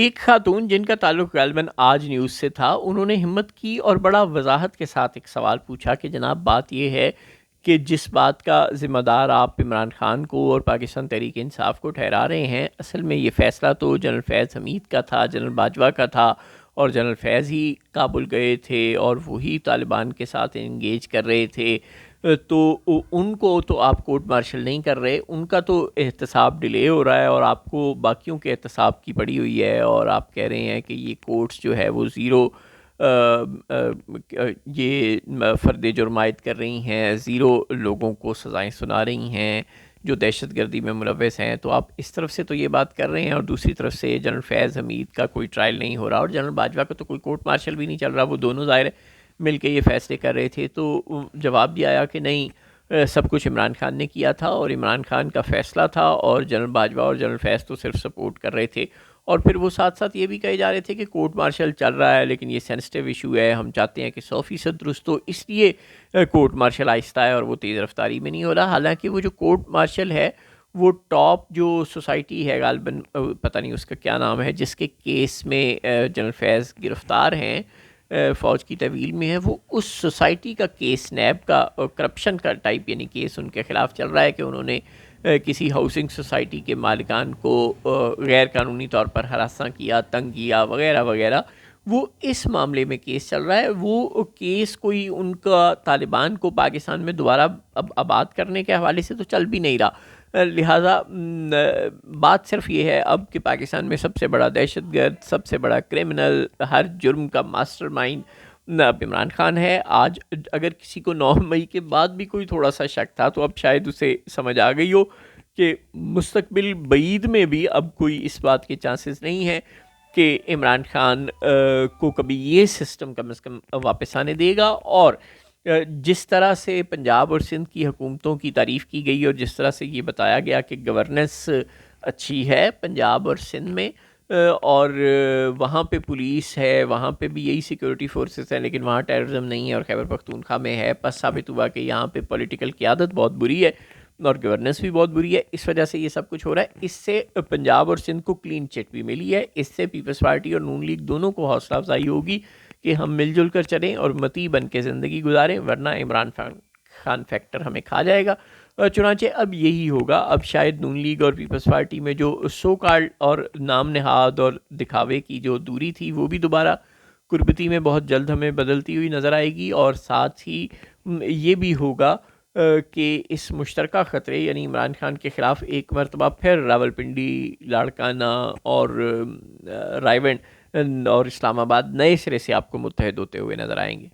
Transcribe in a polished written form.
ایک خاتون جن کا تعلق غالباً آج نیوز سے تھا، انہوں نے ہمت کی اور بڑا وضاحت کے ساتھ ایک سوال پوچھا کہ جناب بات یہ ہے کہ جس بات کا ذمہ دار آپ عمران خان کو اور پاکستان تحریک انصاف کو ٹھہرا رہے ہیں، اصل میں یہ فیصلہ تو جنرل فیض حمید کا تھا، جنرل باجوہ کا تھا، اور جنرل فیض ہی کابل گئے تھے اور وہی طالبان کے ساتھ انگیج کر رہے تھے، تو ان کو تو آپ کورٹ مارشل نہیں کر رہے، ان کا تو احتساب ڈیلے ہو رہا ہے اور آپ کو باقیوں کے احتساب کی پڑی ہوئی ہے، اور آپ کہہ رہے ہیں کہ یہ کورٹس جو ہے وہ زیرو یہ فرد جرم عائد کر رہی ہیں، زیرو لوگوں کو سزائیں سنا رہی ہیں جو دہشت گردی میں ملوث ہیں. تو آپ اس طرف سے تو یہ بات کر رہے ہیں، اور دوسری طرف سے جنرل فیض حمید کا کوئی ٹرائل نہیں ہو رہا اور جنرل باجوہ کا تو کوئی کورٹ مارشل بھی نہیں چل رہا. وہ دونوں ظاہر ہے مل کے یہ فیصلے کر رہے تھے. تو جواب بھی آیا کہ نہیں، سب کچھ عمران خان نے کیا تھا اور عمران خان کا فیصلہ تھا، اور جنرل باجوہ اور جنرل فیض تو صرف سپورٹ کر رہے تھے. اور پھر وہ ساتھ ساتھ یہ بھی کہے جا رہے تھے کہ کورٹ مارشل چل رہا ہے لیکن یہ سینسٹیو ایشو ہے، ہم چاہتے ہیں کہ 100% درست ہو، اس لیے کورٹ مارشل آہستہ ہے اور وہ تیز رفتاری میں نہیں ہو رہا. حالانکہ وہ جو کورٹ مارشل ہے وہ ٹاپ جو سوسائٹی ہے، غالباً پتہ نہیں اس کا کیا نام ہے، جس کے کیس میں جنرل فیض گرفتار ہیں، فوج کی تحویل میں ہے، وہ اس سوسائٹی کا کیس، نیب کا کرپشن کا ٹائپ یعنی کیس ان کے خلاف چل رہا ہے کہ انہوں نے کسی ہاؤسنگ سوسائٹی کے مالکان کو غیر قانونی طور پر ہراساں کیا، تنگ کیا وغیرہ وغیرہ. وہ اس معاملے میں کیس چل رہا ہے. وہ کیس کوئی ان کا طالبان کو پاکستان میں دوبارہ اب آباد کرنے کے حوالے سے تو چل بھی نہیں رہا. لہٰذا بات صرف یہ ہے اب کہ پاکستان میں سب سے بڑا دہشت گرد، سب سے بڑا کرمنل، ہر جرم کا ماسٹر مائنڈ اب عمران خان ہے. آج اگر کسی کو 9 مئی کے بعد بھی کوئی تھوڑا سا شک تھا تو اب شاید اسے سمجھ آ گئی ہو کہ مستقبل بعید میں بھی اب کوئی اس بات کے چانسز نہیں ہے کہ عمران خان کو کبھی یہ سسٹم کم از کم واپس آنے دے گا. اور جس طرح سے پنجاب اور سندھ کی حکومتوں کی تعریف کی گئی اور جس طرح سے یہ بتایا گیا کہ گورننس اچھی ہے پنجاب اور سندھ میں، اور وہاں پہ پولیس ہے، وہاں پہ بھی یہی سیکورٹی فورسز ہیں، لیکن وہاں ٹیررزم نہیں ہے اور خیبر پختونخوا میں ہے، پس ثابت ہوا کہ یہاں پہ پولیٹیکل قیادت بہت بری ہے اور گورننس بھی بہت بری ہے. اس وجہ سے یہ سب کچھ ہو رہا ہے. اس سے پنجاب اور سندھ کو کلین چٹ بھی ملی ہے. اس سے پیپلز پارٹی اور نون لیگ دونوں کو حوصلہ افزائی ہوگی کہ ہم مل جل کر چلیں اور متی بن کے زندگی گزاریں، ورنہ عمران خان فیکٹر ہمیں کھا جائے گا. چنانچہ اب یہی ہوگا. اب شاید نون لیگ اور پیپلز پارٹی میں جو سو کالڈ اور نام نہاد اور دکھاوے کی جو دوری تھی وہ بھی دوبارہ قربتی میں بہت جلد ہمیں بدلتی ہوئی نظر آئے گی. اور ساتھ ہی یہ بھی ہوگا کہ اس مشترکہ خطرے یعنی عمران خان کے خلاف ایک مرتبہ پھر راولپنڈی، لاڑکانہ اور رائے ونڈ اور اسلام آباد نئے سرے سے آپ کو متحد ہوتے ہوئے نظر آئیں گے.